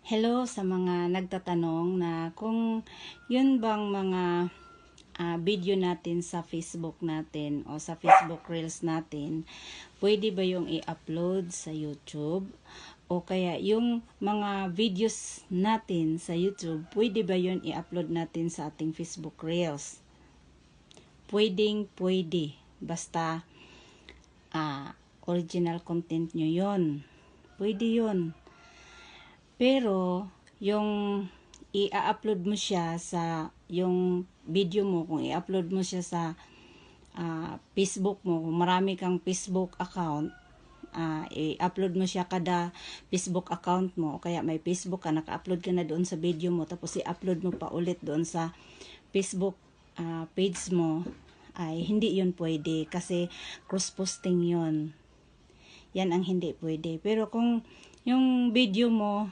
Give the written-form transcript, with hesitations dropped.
Hello sa mga nagtatanong na kung yun bang mga video natin sa Facebook natin o sa Facebook Reels natin, pwede ba yung i-upload sa YouTube? O kaya yung mga videos natin sa YouTube, pwede ba yun i-upload natin sa ating Facebook Reels? Pwede. Basta original content nyo yun. Pwede yun. Pero, yung i-upload mo siya sa, yung video mo, kung i-upload mo siya sa Facebook mo, kung marami kang Facebook account, i-upload mo siya kada Facebook account mo, o kaya may Facebook ka, naka-upload ka na doon sa video mo, tapos i-upload mo pa ulit doon sa Facebook page mo, ay hindi yun pwede, kasi cross-posting yun. Yan ang hindi pwede. Pero kung yung video mo